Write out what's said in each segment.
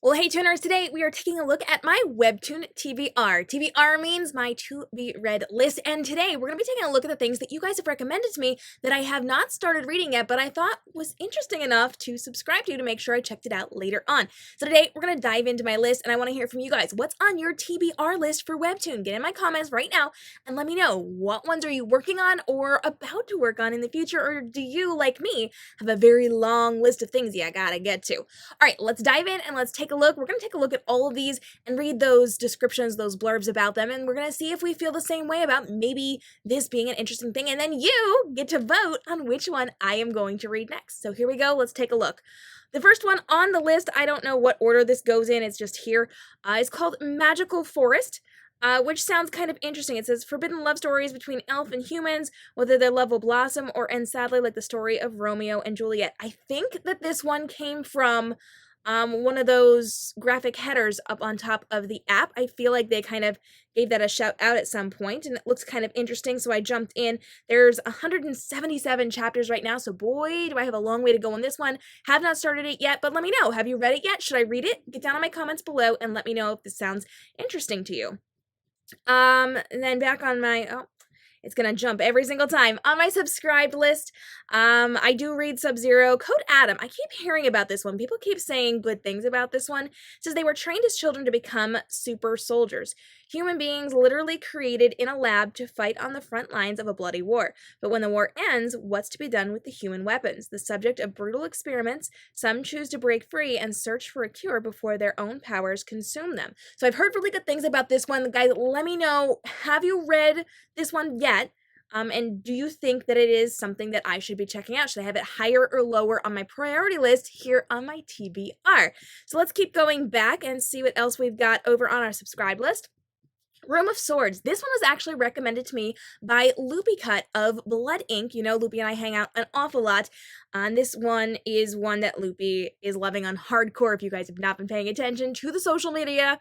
Well, hey tuners, today we are taking a look at my Webtoon TBR. TBR means my to-be-read list, and today we're going to be taking a look at the things that you guys have recommended to me that I have not started reading yet, but I thought was interesting enough to subscribe to make sure I checked it out later on. So today we're going to dive into my list, and I want to hear from you guys. What's on your TBR list for Webtoon? Get in my comments right now and let me know, what ones are you working on or about to work on in the future, or do you, like me, have a very long list of things you gotta get to? All right, let's dive in and let's take a look. We're going to take a look at all of these and read those descriptions, those blurbs about them, and we're going to see if we feel the same way about maybe this being an interesting thing, and then you get to vote on which one I am going to read next. So here we go. Let's take a look. The first one on the list, I don't know what order this goes in, it's just here, is called Magical Forest. Which sounds kind of interesting. It says, forbidden love stories between elf and humans, whether their love will blossom or end sadly like the story of Romeo and Juliet. I think that this one came from one of those graphic headers up on top of the app. I feel like they kind of gave that a shout out at some point, and it looks kind of interesting, so I jumped in. There's 177 chapters right now, so boy, do I have a long way to go on this one. Have not started it yet, but let me know. Have you read it yet? Should I read it? Get down in my comments below and let me know if this sounds interesting to you. And then back on my, it's gonna jump every single time. On my subscribed list, I do read Sub-Zero. Code Adam. I keep hearing about this one. People keep saying good things about this one. It says they were trained as children to become super soldiers. Human beings literally created in a lab to fight on the front lines of a bloody war. But when the war ends, what's to be done with the human weapons? The subject of brutal experiments, some choose to break free and search for a cure before their own powers consume them. So I've heard really good things about this one. Guys, let me know, have you read this one yet? And do you think that it is something that I should be checking out? Should I have it higher or lower on my priority list here on my TBR? So let's keep going back and see what else we've got over on our subscribe list. Room of Swords. This one was actually recommended to me by Loopy Cut of Blood Ink. You know, Loopy and I hang out an awful lot. And this one is one that Loopy is loving on hardcore if you guys have not been paying attention to the social media.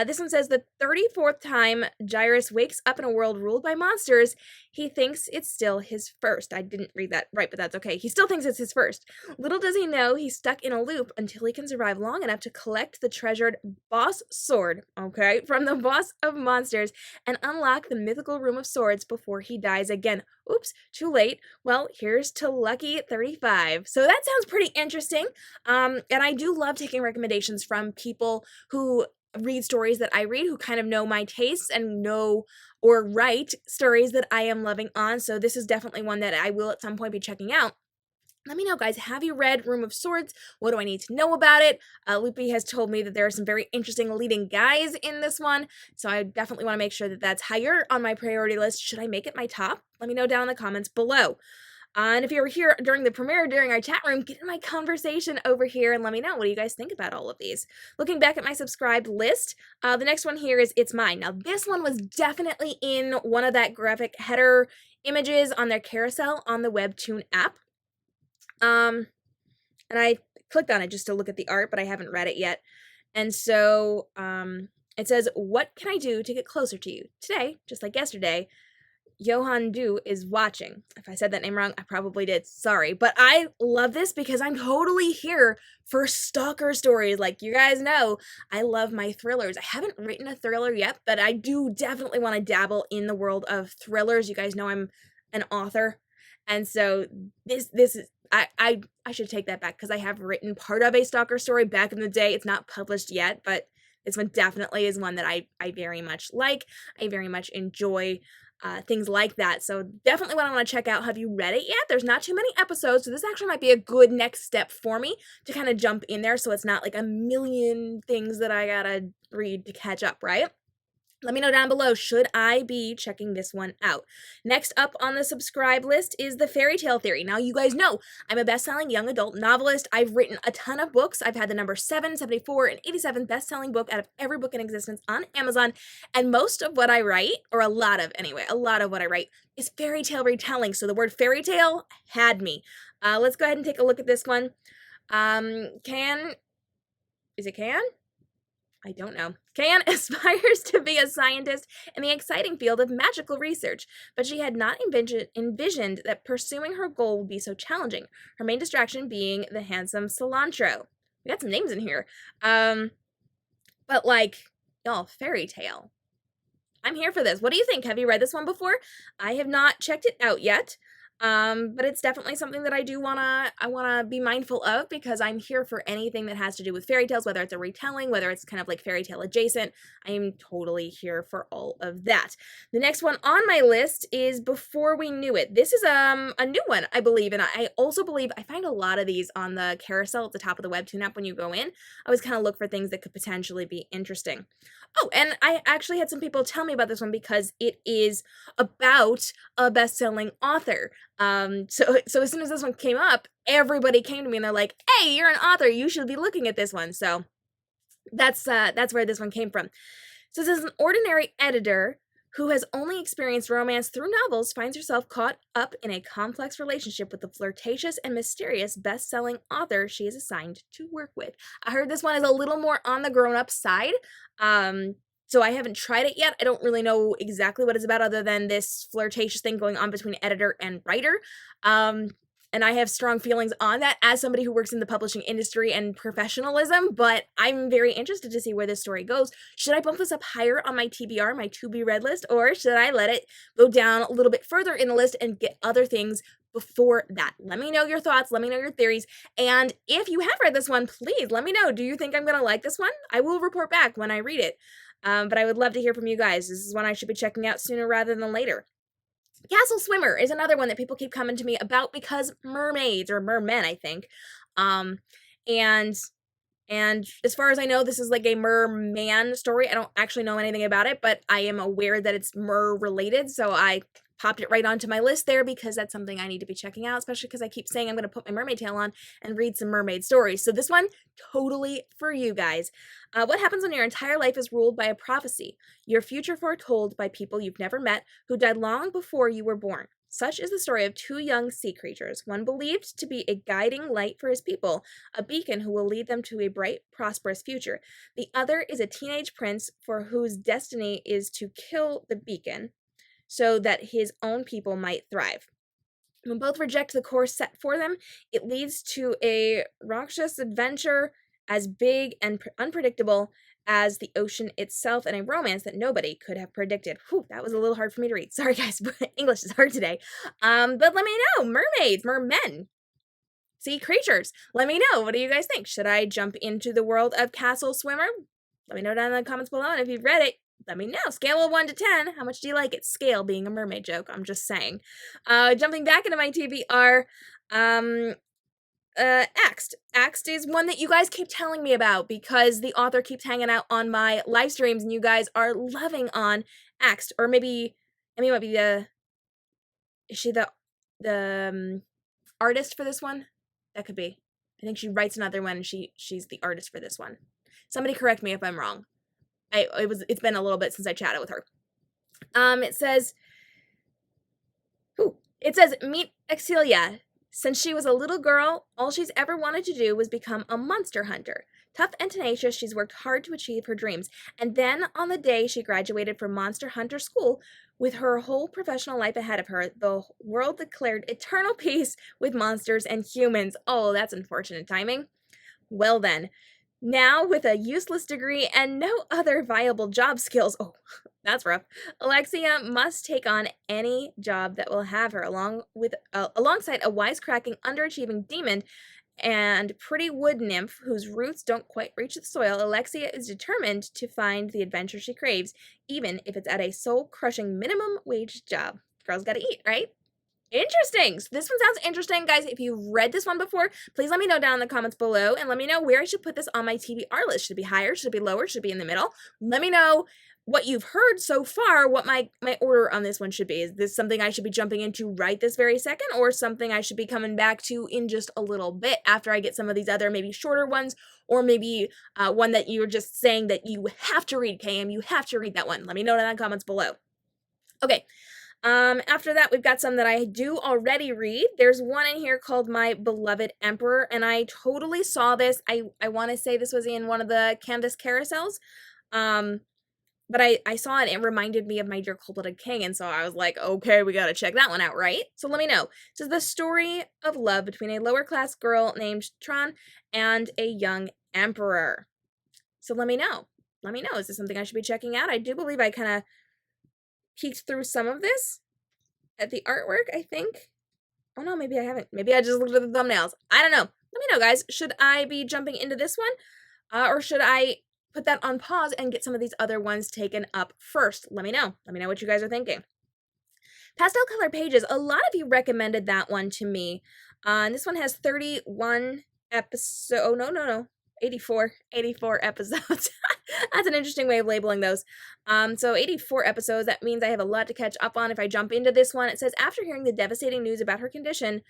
This one says the 34th time Gyrus wakes up in a world ruled by monsters, he thinks it's still his first. I didn't read that right, but that's okay. He still thinks it's his first. Little does he know he's stuck in a loop until he can survive long enough to collect the treasured boss sword, okay, from the boss of monsters and unlock the mythical Room of Swords before he dies again. Oops, too late. Well, here's to lucky 35. So that sounds pretty interesting. And I do love taking recommendations from people who read stories that I read, who kind of know my tastes and know or write stories that I am loving on. So this is definitely one that I will at some point be checking out. Let me know, guys, have you read Room of Swords? What do I need to know about it? Loopy has told me that there are some very interesting leading guys in this one, so I definitely want to make sure that that's higher on my priority list. Should I make it my top? Let me know down in the comments below. And if you were here during the premiere, during our chat room, get in my conversation over here and let me know, what do you guys think about all of these? Looking back at my subscribed list, the next one here is It's Mine. Now, this one was definitely in one of that graphic header images on their carousel on the Webtoon app. And I clicked on it just to look at the art, but I haven't read it yet. And so, it says, what can I do to get closer to you? Today, just like yesterday, Johan Du is watching. If I said that name wrong, I probably did. Sorry. But I love this because I'm totally here for stalker stories. Like you guys know, I love my thrillers. I haven't written a thriller yet, but I do definitely want to dabble in the world of thrillers. You guys know I'm an author. And so this is, I should take that back because I have written part of a stalker story back in the day. It's not published yet, but this one definitely is one that I very much like. I very much enjoy things like that. So definitely what I want to check out. Have you read it yet? There's not too many episodes, so this actually might be a good next step for me to kind of jump in there so it's not like a million things that I gotta read to catch up, right? Let me know down below, should I be checking this one out? Next up on the subscribe list is the Fairytale Theory. Now, you guys know I'm a best-selling young adult novelist. I've written a ton of books. I've had the number 7, 74, and 87 best-selling book out of every book in existence on Amazon. And most of what I write, or a lot of what I write, is fairy tale retelling. So the word fairy tale had me. Let's go ahead and take a look at this one. Is it Can? I don't know. Can aspires to be a scientist in the exciting field of magical research, but she had not envisioned that pursuing her goal would be so challenging, her main distraction being the handsome cilantro. We got some names in here. But like, y'all, Fairytale. I'm here for this. What do you think? Have you read this one before? I have not checked it out yet. But it's definitely something that I wanna be mindful of, because I'm here for anything that has to do with fairy tales, whether it's a retelling, whether it's kind of like fairy tale adjacent. I am totally here for all of that. The next one on my list is Before We Knew It. This is a new one, I believe, and I also believe I find a lot of these on the carousel at the top of the Webtoon app when you go in. I always kind of look for things that could potentially be interesting. Oh, and I actually had some people tell me about this one because it is about a best-selling author. So as soon as this one came up, everybody came to me and they're like, "Hey, you're an author. You should be looking at this one." So that's where this one came from. So this is an ordinary editor who has only experienced romance through novels finds herself caught up in a complex relationship with the flirtatious and mysterious best-selling author she is assigned to work with. I heard this one is a little more on the grown-up side. So I haven't tried it yet. I don't really know exactly what it's about other than this flirtatious thing going on between editor and writer. And I have strong feelings on that as somebody who works in the publishing industry and professionalism, but I'm very interested to see where this story goes. Should I bump this up higher on my TBR, my to be read list, or should I let it go down a little bit further in the list and get other things before that? Let me know your thoughts, let me know your theories, and if you have read this one, please let me know. Do you think I'm gonna like this one? I will report back when I read it, but I would love to hear from you guys. This is one I should be checking out sooner rather than later. Castle Swimmer is another one that people keep coming to me about because mermaids, or mermen, I think. And as far as I know, this is like a merman story. I don't actually know anything about it, but I am aware that it's mer related, so I popped it right onto my list there because that's something I need to be checking out, especially because I keep saying I'm going to put my mermaid tail on and read some mermaid stories. So this one, totally for you guys. What happens when your entire life is ruled by a prophecy? Your future foretold by people you've never met who died long before you were born. Such is the story of two young sea creatures, one believed to be a guiding light for his people, a beacon who will lead them to a bright, prosperous future. The other is a teenage prince for whose destiny is to kill the beacon so that his own people might thrive. When both reject the course set for them, it leads to a raucous adventure as big and unpredictable as the ocean itself, and a romance that nobody could have predicted. Whew, that was a little hard for me to read. Sorry, guys, but English is hard today. But let me know. Mermaids, mermen, sea creatures. Let me know. What do you guys think? Should I jump into the world of Castle Swimmer? Let me know down in the comments below, and if you've read it, let me know. Scale of 1 to 10. How much do you like it? Scale being a mermaid joke. I'm just saying. Jumping back into my TBR, Axed. Axed is one that you guys keep telling me about because the author keeps hanging out on my live streams and you guys are loving on Axed. Or maybe, Emmy might be is she the artist for this one? That could be. I think she writes another one and she's the artist for this one. Somebody correct me if I'm wrong. It's been a little bit since I chatted with her. It says, meet Exilia. Since she was a little girl, all she's ever wanted to do was become a monster hunter. Tough and tenacious, she's worked hard to achieve her dreams. And then, on the day she graduated from Monster Hunter School, with her whole professional life ahead of her, the world declared eternal peace with monsters and humans. Oh, that's unfortunate timing. Well then, now with a useless degree and no other viable job skills, oh, that's rough, Alexia must take on any job that will have her, alongside a wisecracking, underachieving demon and pretty wood nymph whose roots don't quite reach the soil. Alexia is determined to find the adventure she craves, even if it's at a soul-crushing minimum wage job. Girls gotta eat, right? Interesting. So this one sounds interesting, guys. If you've read this one before, please let me know down in the comments below and let me know where I should put this on my TBR list. Should it be higher? Should it be lower? Should it be in the middle? Let me know what you've heard so far, what my order on this one should be. Is this something I should be jumping into right this very second, or something I should be coming back to in just a little bit after I get some of these other maybe shorter ones, or maybe one that you're just saying that you have to read, KM, you have to read that one. Let me know down in the comments below. Okay. After that, we've got some that I do already read. There's one in here called My Beloved Emperor, and I totally saw this. I want to say this was in one of the Canvas carousels, but I saw it and it reminded me of My Dear Cold-Blooded King, and so I was like, okay, we gotta check that one out, right? So let me know. This is the story of love between a lower-class girl named Tran and a young emperor. So let me know. let me know. Is this something I should be checking out? I do believe I kind of peeked through some of this at the artwork, I think. Oh no, maybe I haven't. Maybe I just looked at the thumbnails. I don't know. Let me know, guys. Should I be jumping into this one? Or should I put that on pause and get some of these other ones taken up first? Let me know. Let me know what you guys are thinking. Pastel Color Pages. A lot of you recommended that one to me. And this one has 31 episodes. Oh, no. 84 episodes. That's an interesting way of labeling those. So 84 episodes, that means I have a lot to catch up on if I jump into this one. It says, after hearing the devastating news about her condition,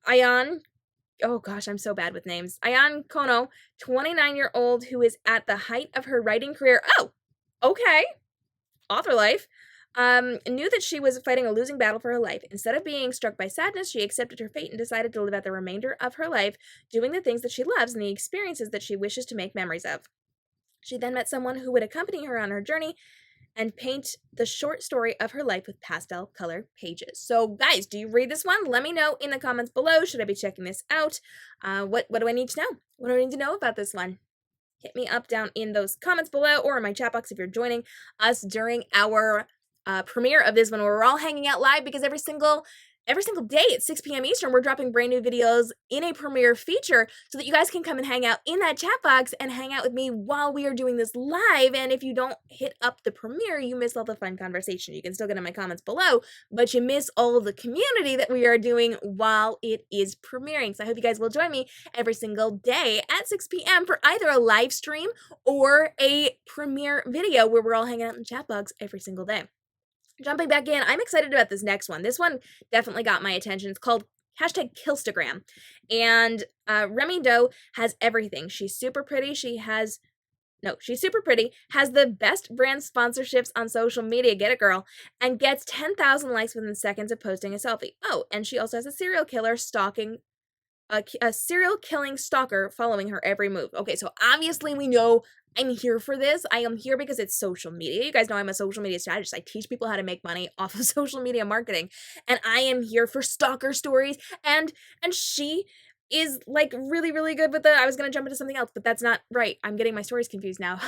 oh gosh, I'm so bad with names. Ayan Kono, 29-year-old who is at the height of her writing career. Oh, okay. Author life. Knew that she was fighting a losing battle for her life. Instead of being struck by sadness, she accepted her fate and decided to live out the remainder of her life, doing the things that she loves and the experiences that she wishes to make memories of. She then met someone who would accompany her on her journey and paint the short story of her life with pastel color pages. So, guys, do you read this one? Let me know in the comments below. Should I be checking this out? What do I need to know? What do I need to know about this one? Hit me up down in those comments below or in my chat box if you're joining us during our premiere of this one, where we're all hanging out live, because every single day at 6 p.m. Eastern, we're dropping brand new videos in a premiere feature so that you guys can come and hang out in that chat box and hang out with me while we are doing this live. And if you don't hit up the premiere, you miss all the fun conversation. You can still get in my comments below, but you miss all of the community that we are doing while it is premiering. So I hope you guys will join me every single day at 6 p.m. for either a live stream or a premiere video where we're all hanging out in the chat box every single day. Jumping back in, I'm excited about this next one. This one definitely got my attention. It's called #Killstagram. And Remy Doe has everything. She's super pretty. She's super pretty, has the best brand sponsorships on social media, get it girl, and gets 10,000 likes within seconds of posting a selfie. Oh, and she also has a serial killer stalking a serial killing stalker following her every move. Okay, so obviously we know I'm here for this. I am here because it's social media. You guys know I'm a social media strategist. I teach people how to make money off of social media marketing. And I am here for stalker stories. And she is like really, really good with I was going to jump into something else, but that's not right. I'm getting my stories confused now.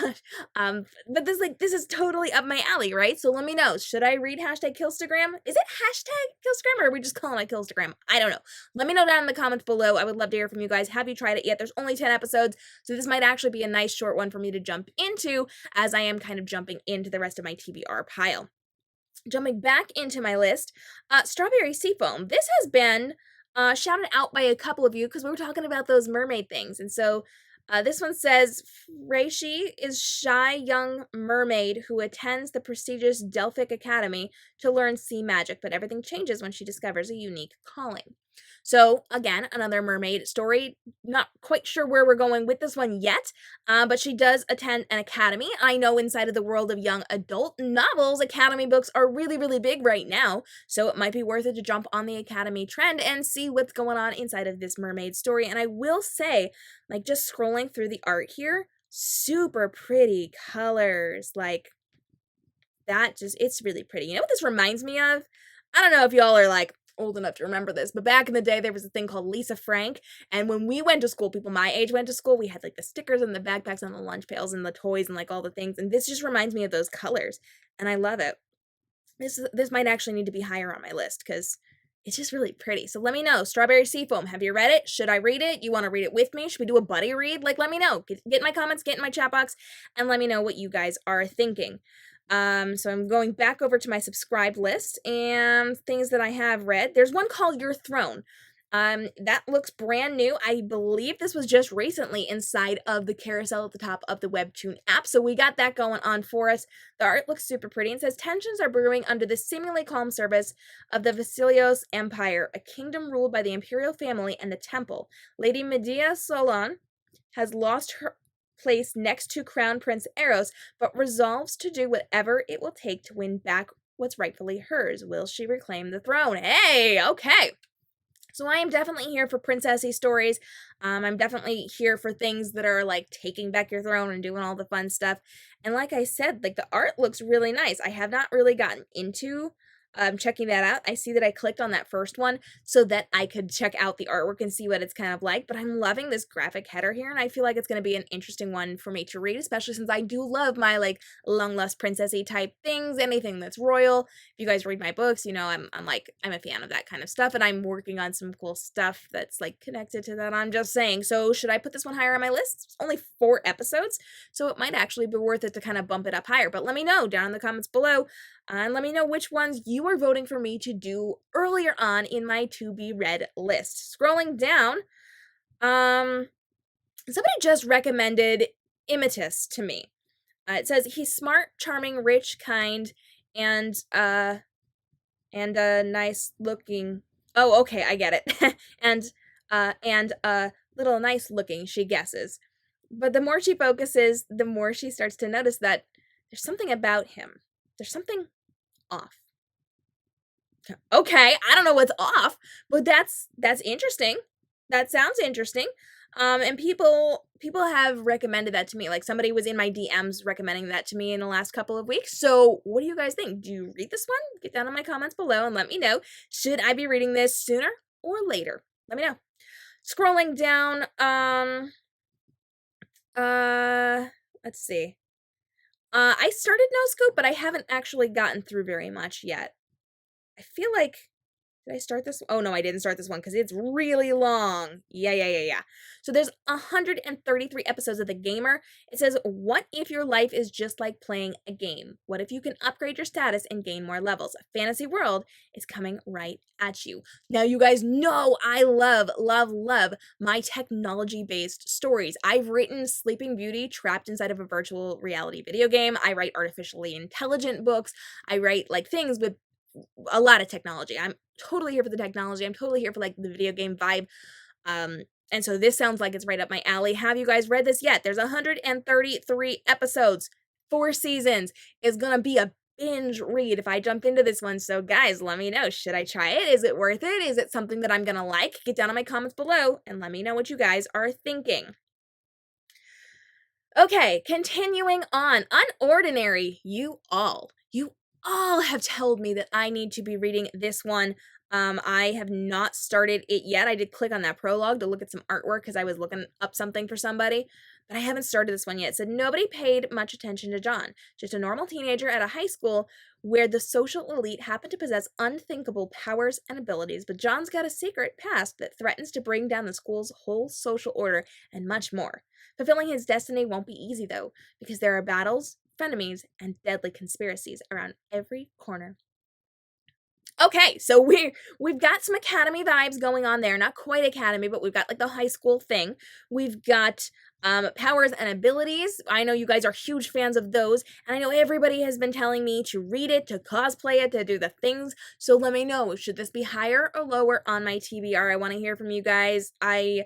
But this is totally up my alley, right? So let me know. Should I read #Killstagram? Is it #Killstagram, or are we just calling it Killstagram? I don't know. Let me know down in the comments below. I would love to hear from you guys. Have you tried it yet? There's only 10 episodes, so this might actually be a nice short one for me to jump into, as I am kind of jumping into the rest of my TBR pile. Jumping back into my list, Strawberry Seafoam. This has been shouted out by a couple of you because we were talking about those mermaid things. And so this one says, Reishi is shy young mermaid who attends the prestigious Delphic Academy to learn sea magic, but everything changes when she discovers a unique calling. So again, another mermaid story. Not quite sure where we're going with this one yet, but she does attend an academy. I know inside of the world of young adult novels, academy books are really, really big right now, so it might be worth it to jump on the academy trend and see what's going on inside of this mermaid story. And I will say, like, just scrolling through the art here, super pretty colors. Like, it's really pretty. You know what this reminds me of? I don't know if y'all are like old enough to remember this, but back in the day there was a thing called Lisa Frank, and when we went to school, people my age went to school, we had like the stickers and the backpacks and the lunch pails and the toys and like all the things, and this just reminds me of those colors, and I love it. This might actually need to be higher on my list because it's just really pretty. So let me know. Strawberry Seafoam, have you read it? Should I read it? You want to read it with me? Should we do a buddy read? Like, let me know. Get in my comments, get in my chat box, and let me know what you guys are thinking. So I'm going back over to my subscribed list and things that I have read. There's one called Your Throne. That looks brand new. I believe this was just recently inside of the carousel at the top of the Webtoon app, so we got that going on for us. The art looks super pretty and says, tensions are brewing under the seemingly calm service of the Vasilios Empire, a kingdom ruled by the imperial family and the temple. Lady Medea Solon has lost her place next to Crown Prince Eros, but resolves to do whatever it will take to win back what's rightfully hers. Will she reclaim the throne? Hey, okay. So I am definitely here for princessy stories. I'm definitely here for things that are like taking back your throne and doing all the fun stuff. And like I said, like the art looks really nice. I have not really gotten into checking that out. I see that I clicked on that first one so that I could check out the artwork and see what it's kind of like, but I'm loving this graphic header here, and I feel like it's going to be an interesting one for me to read, especially since I do love my, like, long lost princessy type things, anything that's royal. If you guys read my books, you know I'm a fan of that kind of stuff, and I'm working on some cool stuff that's, like, connected to that. I'm just saying. So should I put this one higher on my list? It's only 4 episodes, so it might actually be worth it to kind of bump it up higher, but let me know down in the comments below. And let me know which ones you are voting for me to do earlier on in my to-be-read list. Scrolling down, somebody just recommended Immatus to me. It says, he's smart, charming, rich, kind, and nice looking. Oh, okay, I get it. and little nice looking, she guesses. But the more she focuses, the more she starts to notice that there's something about him. There's something off. Okay, I don't know what's off, but that's interesting. That sounds interesting. And people have recommended that to me. Like, somebody was in my DMs recommending that to me in the last couple of weeks. So what do you guys think? Do you read this one? Get down in my comments below and let me know. Should I be reading this sooner or later? Let me know. Scrolling down, let's see. I started No Scope, but I haven't actually gotten through very much yet. I feel like, did I start this? Oh, no, I didn't start this one because it's really long. Yeah. So there's 133 episodes of The Gamer. It says, what if your life is just like playing a game? What if you can upgrade your status and gain more levels? A fantasy world is coming right at you. Now, you guys know I love my technology-based stories. I've written Sleeping Beauty trapped inside of a virtual reality video game. I write artificially intelligent books. I write, like, things with a lot of technology. I'm totally here for the technology. I'm totally here for, like, the video game vibe. And so this sounds like it's right up my alley. Have you guys read this yet? There's 133 episodes, 4 seasons. It's gonna be a binge read if I jump into this one. So guys, let me know. Should I try it? Is it worth it? Is it something that I'm gonna like? Get down in my comments below and let me know what you guys are thinking. Okay, continuing on. Unordinary. You all have told me that I need to be reading this one. I have not started it yet. I did click on that prologue to look at some artwork because I was looking up something for somebody, but I haven't started this one yet. It said nobody paid much attention to John, just a normal teenager at a high school where the social elite happen to possess unthinkable powers and abilities, but John's got a secret past that threatens to bring down the school's whole social order and much more. Fulfilling his destiny won't be easy, though, because there are battles, frenemies, and deadly conspiracies around every corner. Okay, so we've got some academy vibes going on there. Not quite academy, but we've got, like, the high school thing. We've got powers and abilities. I know you guys are huge fans of those, and I know everybody has been telling me to read it, to cosplay it, to do the things. So let me know, should this be higher or lower on my TBR? I want to hear from you guys. I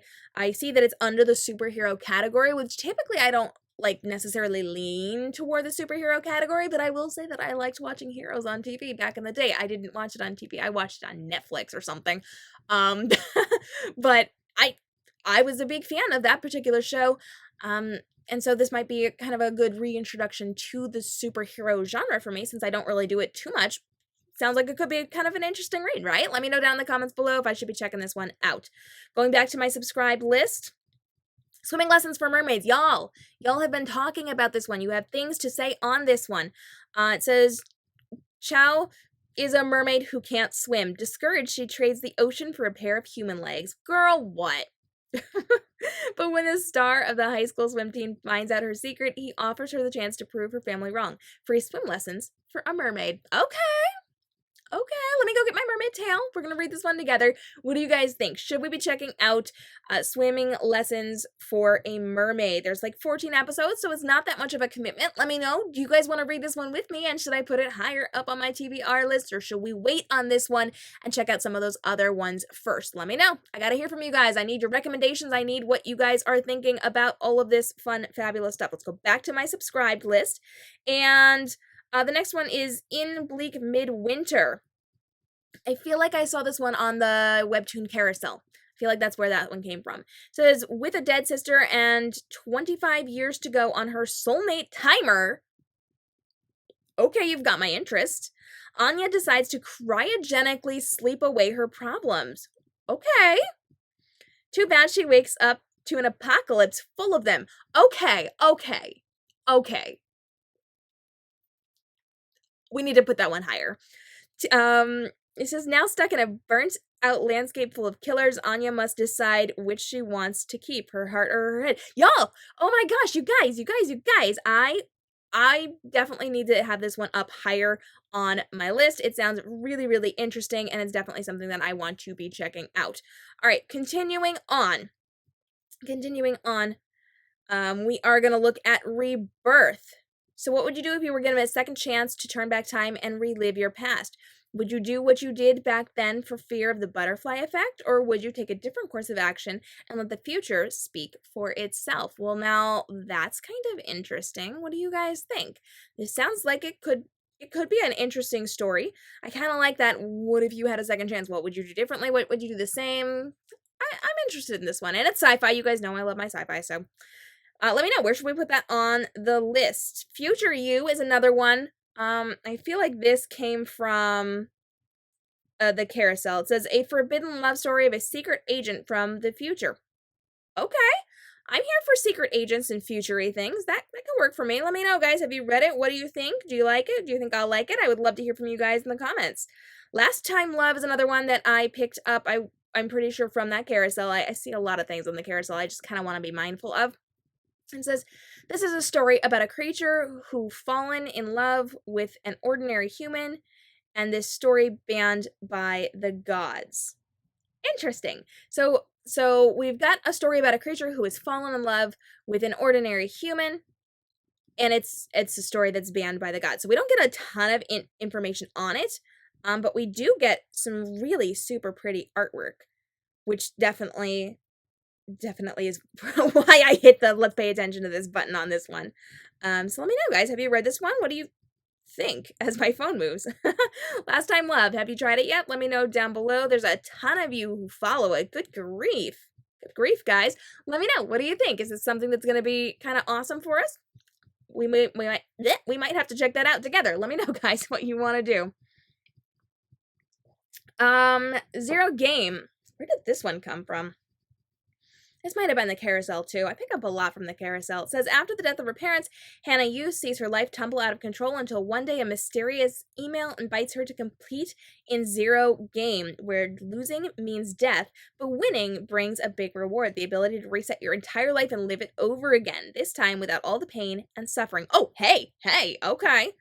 see that it's under the superhero category, which typically I don't, like, necessarily lean toward the superhero category, but I will say that I liked watching heroes on TV back in the day. I didn't watch it on TV. I watched it on Netflix or something. But I was a big fan of that particular show. And so this might be kind of a good reintroduction to the superhero genre for me, since I don't really do it too much. Sounds like it could be kind of an interesting read, right? Let me know down in the comments below if I should be checking this one out. Going back to my subscribed list. Swimming lessons for mermaids. Y'all have been talking about this one. You have things to say on this one. It says, Chow is a mermaid who can't swim. Discouraged, she trades the ocean for a pair of human legs. Girl, what? But when the star of the high school swim team finds out her secret, he offers her the chance to prove her family wrong. Free swim lessons for a mermaid. Okay, let me go get my mermaid tail. We're going to read this one together. What do you guys think? Should we be checking out swimming lessons for a mermaid? There's like 14 episodes, so it's not that much of a commitment. Let me know. Do you guys want to read this one with me? And should I put it higher up on my TBR list, or should we wait on this one and check out some of those other ones first? Let me know. I got to hear from you guys. I need your recommendations. I need what you guys are thinking about all of this fun, fabulous stuff. Let's go back to my subscribed list. And the next one is In Bleak Midwinter. I feel like I saw this one on the Webtoon carousel. I feel like that's where that one came from. It says, with a dead sister and 25 years to go on her soulmate timer. Okay, you've got my interest. Anya decides to cryogenically sleep away her problems. Okay. Too bad she wakes up to an apocalypse full of them. Okay. We need to put that one higher. It says, now stuck in a burnt out landscape full of killers, Anya must decide which she wants to keep, her heart or her head. Y'all, oh my gosh, you guys, I definitely need to have this one up higher on my list. It sounds really, really interesting, and it's definitely something that I want to be checking out. All right, continuing on, we are going to look at Rebirth. So what would you do if you were given a second chance to turn back time and relive your past? Would you do what you did back then for fear of the butterfly effect, or would you take a different course of action and let the future speak for itself? Well, now that's kind of interesting. What do you guys think? This sounds like it could be an interesting story. I kind of like that. What if you had a second chance? What would you do differently? What would you do the same? I'm interested in this one, and it's sci-fi. You guys know I love my sci-fi, so let me know. Where should we put that on the list? Future You is another one. I feel like this came from the carousel. It says, a forbidden love story of a secret agent from the future. Okay. I'm here for secret agents and future-y things. That can work for me. Let me know, guys. Have you read it? What do you think? Do you like it? Do you think I'll like it? I would love to hear from you guys in the comments. Last Time Love is another one that I picked up. I'm pretty sure from that carousel. I see a lot of things on the carousel I just kind of want to be mindful of. It says, this is a story about a creature who fallen in love with an ordinary human, and this story banned by the gods. Interesting. So we've got a story about a creature who has fallen in love with an ordinary human, and it's a story that's banned by the gods. So we don't get a ton of information on it, but we do get some really super pretty artwork, which definitely is why I hit the let's pay attention to this button on this one. So let me know, guys. Have you read this one? What do you think as my phone moves? Last Time Love. Have you tried it yet? Let me know down below. There's a ton of you who follow it. Good grief. Good grief, guys. Let me know. What do you think? Is this something that's going to be kind of awesome for us? We might have to check that out together. Let me know, guys, what you want to do. Zero Game. Where did this one come from? This might have been the carousel, too. I pick up a lot from the carousel. It says, after the death of her parents, Hannah Yu sees her life tumble out of control until one day a mysterious email invites her to compete in Zero Game, where losing means death, but winning brings a big reward, the ability to reset your entire life and live it over again, this time without all the pain and suffering. Oh, hey, okay.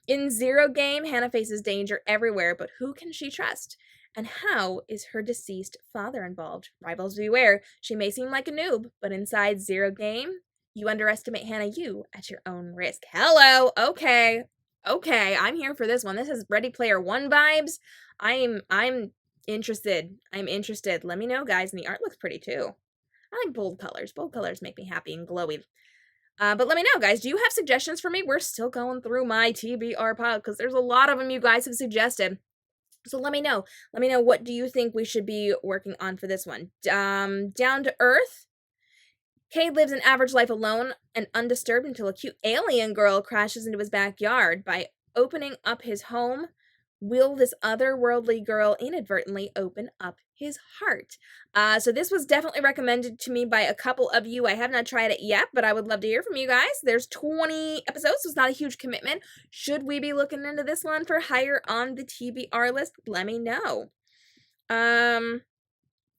In Zero Game, Hannah faces danger everywhere, but who can she trust? And how is her deceased father involved? Rivals beware. She may seem like a noob, but inside Zero Game, you underestimate Hannah Yu at your own risk. Hello. Okay. I'm here for this one. This is Ready Player One vibes. I'm interested. Let me know, guys. And the art looks pretty too. I like bold colors. Bold colors make me happy and glowy. But let me know, guys. Do you have suggestions for me? We're still going through my TBR pile because there's a lot of them you guys have suggested. So let me know. What do you think we should be working on for this one? Down to Earth. Cade lives an average life alone and undisturbed until a cute alien girl crashes into his backyard. By opening up his home, will this otherworldly girl inadvertently open up his heart? So this was definitely recommended to me by a couple of you. I have not tried it yet, but I would love to hear from you guys. There's 20 episodes, so it's not a huge commitment. Should we be looking into this one for higher on the TBR list? Let me know.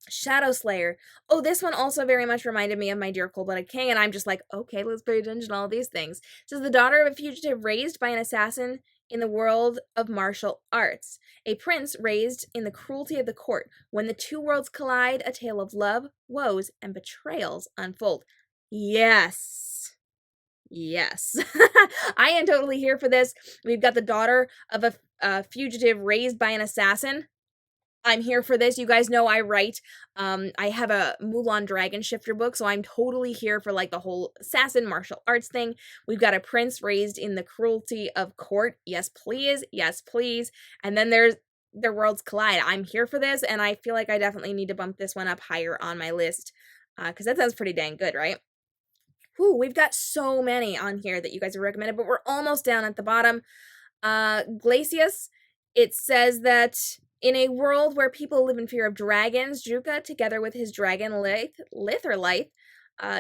Shadow Slayer. Oh, this one also very much reminded me of My Dear Cold-Blooded King, and I'm just like, okay, let's pay attention to all these things. It says, the daughter of a fugitive raised by an assassin in the world of martial arts. A prince raised in the cruelty of the court. When the two worlds collide, a tale of love, woes, and betrayals unfold. Yes. I am totally here for this. We've got the daughter of a fugitive raised by an assassin. I'm here for this. You guys know I write. I have a Mulan Dragon Shifter book, so I'm totally here for like the whole assassin martial arts thing. We've got a prince raised in the cruelty of court. Yes, please. And then their worlds collide. I'm here for this, and I feel like I definitely need to bump this one up higher on my list because that sounds pretty dang good, right? Whew, we've got so many on here that you guys have recommended, but we're almost down at the bottom. Glacius. It says that in a world where people live in fear of dragons, Juka, together with his dragon Lith,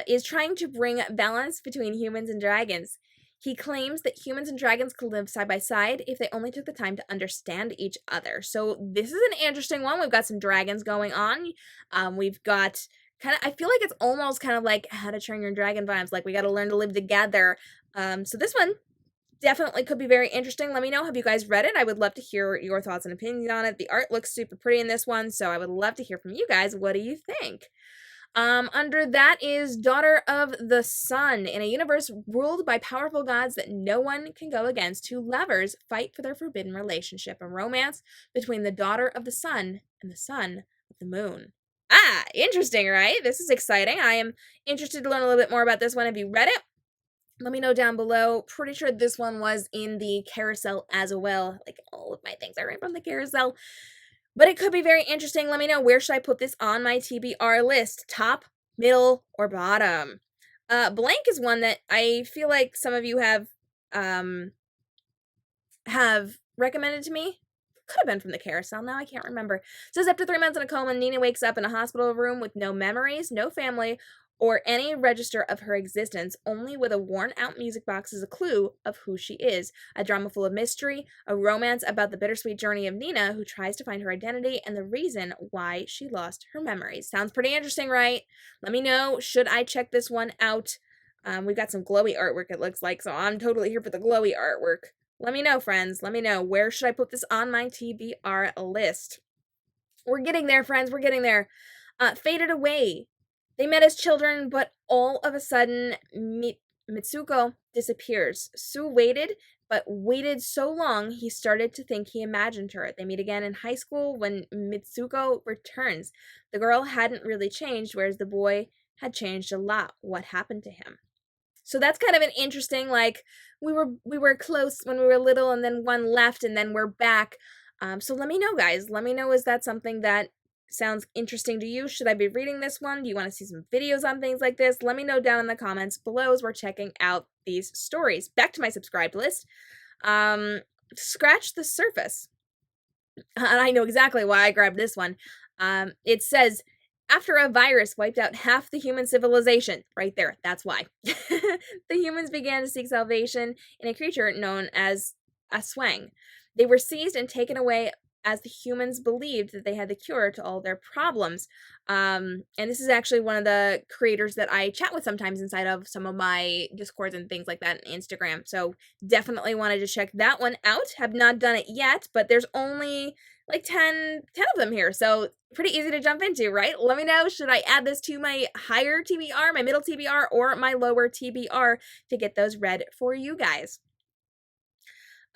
is trying to bring balance between humans and dragons. He claims that humans and dragons could live side by side if they only took the time to understand each other. So this is an interesting one. We've got some dragons going on. We've got I feel like it's almost kind of like How to Train Your Dragon vibes. Like we got to learn to live together. So this one definitely could be very interesting. Let me know. Have you guys read it? I would love to hear your thoughts and opinions on it. The art looks super pretty in this one, so I would love to hear from you guys. What do you think? Under that is Daughter of the Sun. In a universe ruled by powerful gods that no one can go against, two lovers fight for their forbidden relationship, a romance between the Daughter of the Sun and the Son of the Moon. Ah, interesting, right? This is exciting. I am interested to learn a little bit more about this one. Have you read it? Let me know down below. Pretty sure this one was in the carousel as well. Like all of my things are right from the carousel. But it could be very interesting. Let me know, where should I put this on my TBR list? Top, middle, or bottom? Blank is one that I feel like some of you have recommended to me. Could have been from the carousel. Now I can't remember. It says after 3 months in a coma, Nina wakes up in a hospital room with no memories, no family, or any register of her existence, only with a worn-out music box as a clue of who she is. A drama full of mystery, a romance about the bittersweet journey of Nina, who tries to find her identity and the reason why she lost her memories. Sounds pretty interesting, right? Let me know, should I check this one out? We've got some glowy artwork, it looks like, so I'm totally here for the glowy artwork. Let me know, friends. Let me know, where should I put this on my TBR list? We're getting there, friends. We're getting there. Faded Away. They met as children, but all of a sudden, Mitsuko disappears. Sue waited, but waited so long, he started to think he imagined her. They meet again in high school when Mitsuko returns. The girl hadn't really changed, whereas the boy had changed a lot. What happened to him? So that's kind of an interesting, like, we were close when we were little, and then one left, and then we're back. So let me know, guys. Let me know, is that something that sounds interesting to you? Should I be reading this one? Do you want to see some videos on things like this? Let me know down in the comments below as we're checking out these stories. Back to my subscribed list. Scratch the Surface. And I know exactly why I grabbed this one. It says, after a virus wiped out half the human civilization. Right there, that's why. The humans began to seek salvation in a creature known as a swang. They were seized and taken away as the humans believed that they had the cure to all their problems. And this is actually one of the creators that I chat with sometimes inside of some of my Discords and things like that on Instagram. So definitely wanted to check that one out. Have not done it yet, but there's only like 10 of them here. So pretty easy to jump into, right? Let me know, should I add this to my higher TBR, my middle TBR, or my lower TBR to get those read for you guys?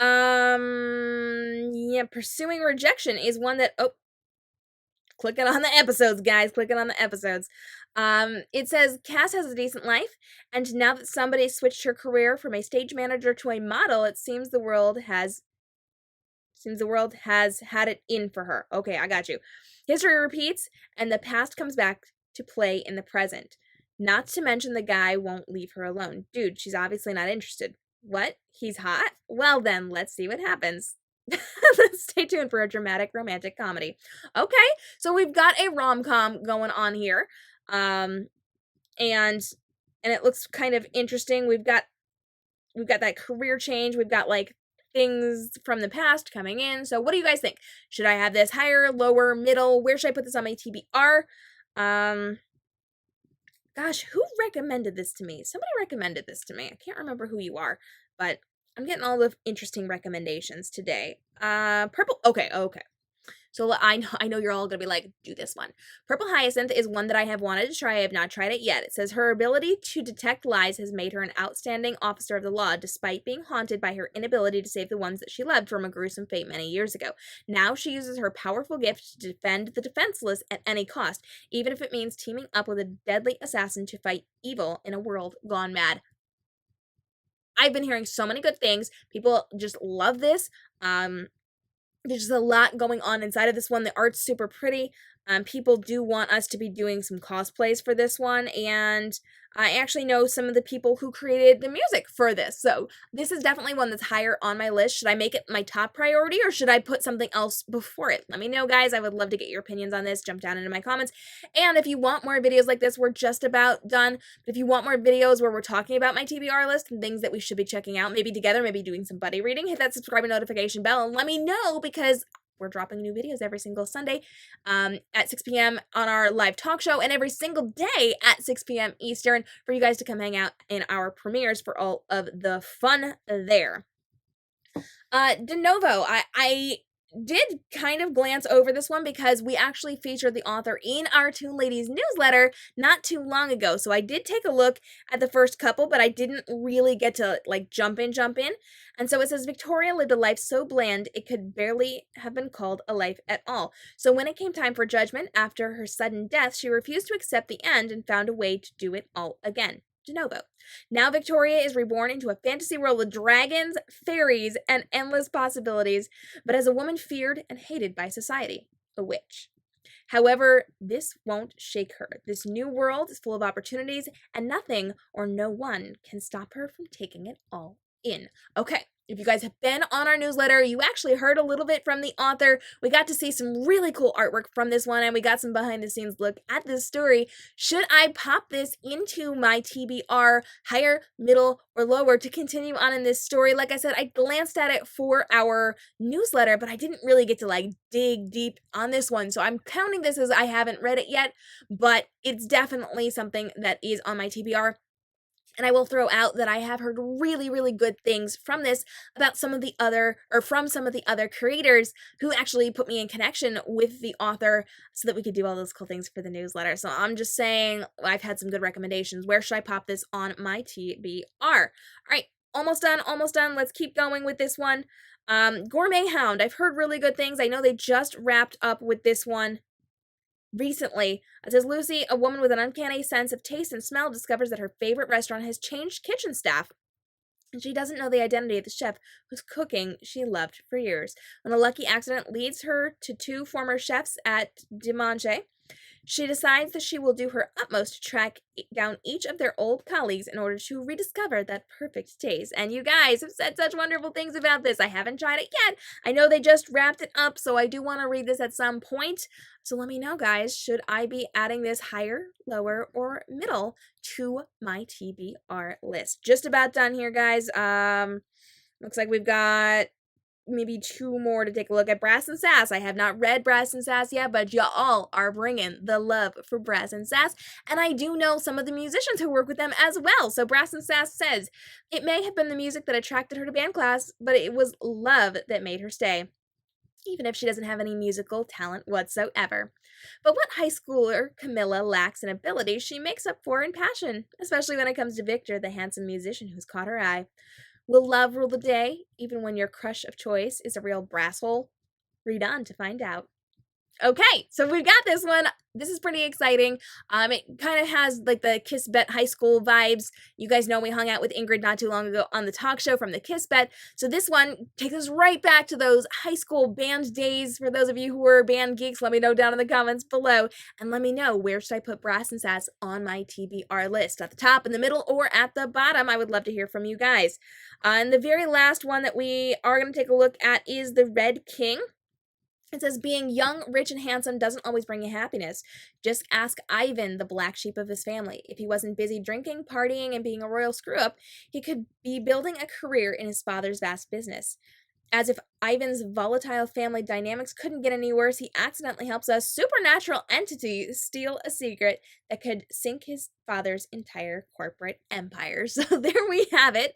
Yeah, Pursuing Rejection is one that, clicking on the episodes, guys, clicking on the episodes. It says, Cass has a decent life, and now that somebody switched her career from a stage manager to a model, it seems the world has had it in for her. Okay, I got you. History repeats, and the past comes back to play in the present. Not to mention the guy won't leave her alone. Dude, she's obviously not interested. What? He's hot? Well then, let's see what happens. Stay tuned for a dramatic romantic comedy. Okay, so we've got a rom-com going on here. And it looks kind of interesting. We've got that career change. We've got like things from the past coming in. So what do you guys think? Should I have this higher, lower, middle? Where should I put this on my TBR? Gosh, who recommended this to me? Somebody recommended this to me. I can't remember who you are, but I'm getting all the interesting recommendations today. Purple. Okay. So I know you're all gonna be like, do this one. Purple Hyacinth is one that I have wanted to try. I have not tried it yet. It says her ability to detect lies has made her an outstanding officer of the law, despite being haunted by her inability to save the ones that she loved from a gruesome fate many years ago. Now she uses her powerful gift to defend the defenseless at any cost, even if it means teaming up with a deadly assassin to fight evil in a world gone mad. I've been hearing so many good things. People just love this. There's just a lot going on inside of this one. The art's super pretty. People do want us to be doing some cosplays for this one, and I actually know some of the people who created the music for this, so this is definitely one that's higher on my list. Should I make it my top priority, or should I put something else before it? Let me know, guys. I would love to get your opinions on this. Jump down into my comments. And if you want more videos like this, we're just about done. But if you want more videos where we're talking about my TBR list and things that we should be checking out, maybe together, maybe doing some buddy reading, hit that subscribe and notification bell and let me know, because we're dropping new videos every single Sunday at 6 p.m. on our live talk show, and every single day at 6 p.m. Eastern for you guys to come hang out in our premieres for all of the fun there. De novo, I did kind of glance over this one because we actually featured the author in our Toon Ladies newsletter not too long ago. So I did take a look at the first couple, but I didn't really get to like jump in. And so it says Victoria lived a life so bland it could barely have been called a life at all. So when it came time for judgment after her sudden death, she refused to accept the end and found a way to do it all again. De novo. Now Victoria is reborn into a fantasy world with dragons, fairies, and endless possibilities, but as a woman feared and hated by society, a witch. However, this won't shake her. This new world is full of opportunities, and nothing or no one can stop her from taking it all in. Okay. If you guys have been on our newsletter, you actually heard a little bit from the author. We got to see some really cool artwork from this one, and we got some behind-the-scenes look at this story. Should I pop this into my TBR, higher, middle, or lower, to continue on in this story? Like I said, I glanced at it for our newsletter, but I didn't really get to like dig deep on this one, so I'm counting this as I haven't read it yet, but it's definitely something that is on my TBR. And I will throw out that I have heard really, really good things from this about some of the other, or from some of the other creators who actually put me in connection with the author so that we could do all those cool things for the newsletter. So I'm just saying, I've had some good recommendations. Where should I pop this on my TBR? All right, almost done. Let's keep going with this one. Gourmet Hound. I've heard really good things. I know they just wrapped up with this one recently. It says Lucy, a woman with an uncanny sense of taste and smell, discovers that her favorite restaurant has changed kitchen staff, and she doesn't know the identity of the chef whose cooking she loved for years. When a lucky accident leads her to two former chefs at Dimanche, she decides that she will do her utmost to track down each of their old colleagues in order to rediscover that perfect taste. And you guys have said such wonderful things about this. I haven't tried it yet. I know they just wrapped it up, so I do want to read this at some point. So let me know, guys, should I be adding this higher, lower, or middle to my TBR list? Just about done here, guys. Looks like we've got maybe two more to take a look at. Brass and Sass. I have not read Brass and Sass yet, but y'all are bringing the love for Brass and Sass, and I do know some of the musicians who work with them as well. So Brass and Sass says, it may have been the music that attracted her to band class, but it was love that made her stay, even if she doesn't have any musical talent whatsoever. But what high schooler Camilla lacks in ability, she makes up for in passion, especially when it comes to Victor, the handsome musician who's caught her eye. Will love rule the day, even when your crush of choice is a real brasshole? Read on to find out. Okay, so we've got this one. This is pretty exciting. It kind of has like the Kiss Bet high school vibes. You guys know we hung out with Ingrid not too long ago on the talk show from the Kiss Bet. So this one takes us right back to those high school band days. For those of you who were band geeks, let me know down in the comments below. And let me know, where should I put Brass and Sass on my TBR list? At the top, in the middle, or at the bottom? I would love to hear from you guys. And the very last one that we are going to take a look at is The Red King. It says, being young, rich, and handsome doesn't always bring you happiness. Just ask Ivan, the black sheep of his family. If he wasn't busy drinking, partying, and being a royal screw-up, he could be building a career in his father's vast business. As if Ivan's volatile family dynamics couldn't get any worse, he accidentally helps a supernatural entity steal a secret that could sink his father's entire corporate empire. So there we have it.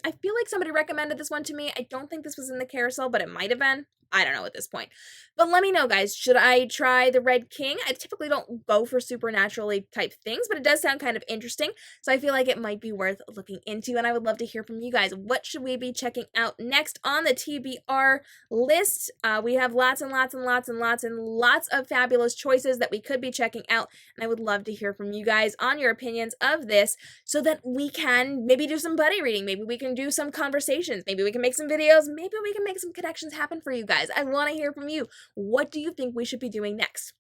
I feel like somebody recommended this one to me. I don't think this was in the carousel, but it might have been. I don't know at this point. But let me know, guys. Should I try the Red King? I typically don't go for supernaturally type things, but it does sound kind of interesting. So I feel like it might be worth looking into, and I would love to hear from you guys. What should we be checking out next on the TBR list? We have lots and lots and lots and lots and lots of fabulous choices that we could be checking out, and I would love to hear from you guys on your opinions of this so that we can maybe do some buddy reading. Maybe we can do some conversations. Maybe we can make some videos. Maybe we can make some connections happen for you guys. guys. I want to hear from you. What do you think we should be doing next?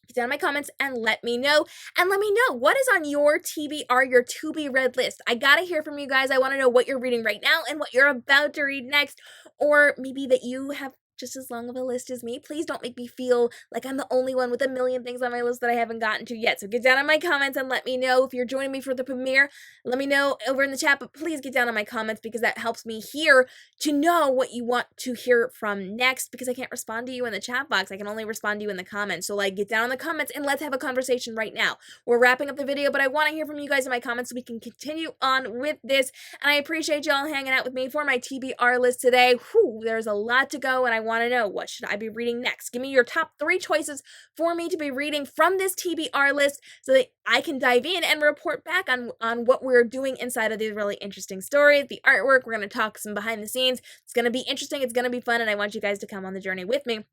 Get down in my comments and let me know. And let me know what is on your TBR, your to be read list. I gotta hear from you guys. I want to know what you're reading right now and what you're about to read next. Or maybe that you have just as long of a list as me. Please don't make me feel like I'm the only one with a million things on my list that I haven't gotten to yet. So get down in my comments and let me know. If you're joining me for the premiere, let me know over in the chat, but please get down in my comments because that helps me here to know what you want to hear from next, because I can't respond to you in the chat box. I can only respond to you in the comments. So like, get down in the comments and let's have a conversation right now. We're wrapping up the video, but I want to hear from you guys in my comments so we can continue on with this. And I appreciate y'all hanging out with me for my TBR list today. Whew, there's a lot to go, and I want to know, what should I be reading next? Give me your top 3 choices for me to be reading from this TBR list so that I can dive in and report back on what we're doing inside of these really interesting stories, the artwork. We're going to talk some behind the scenes. It's going to be interesting. It's going to be fun, and I want you guys to come on the journey with me.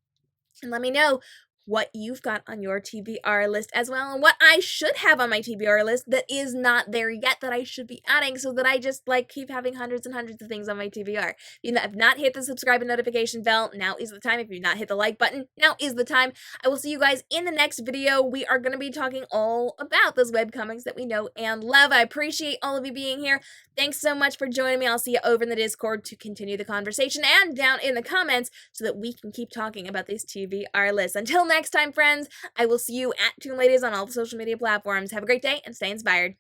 And let me know what you've got on your TBR list as well, and what I should have on my TBR list that is not there yet that I should be adding, so that I just like keep having hundreds and hundreds of things on my TBR. If you have not hit the subscribe and notification bell, now is the time. If you've not hit the like button, now is the time. I will see you guys in the next video. We are going to be talking all about those webcomics that we know and love. I appreciate all of you being here. Thanks so much for joining me. I'll see you over in the Discord to continue the conversation and down in the comments so that we can keep talking about these TBR lists. Until next time, friends, I will see you at Toon Ladies on all the social media platforms. Have a great day and stay inspired.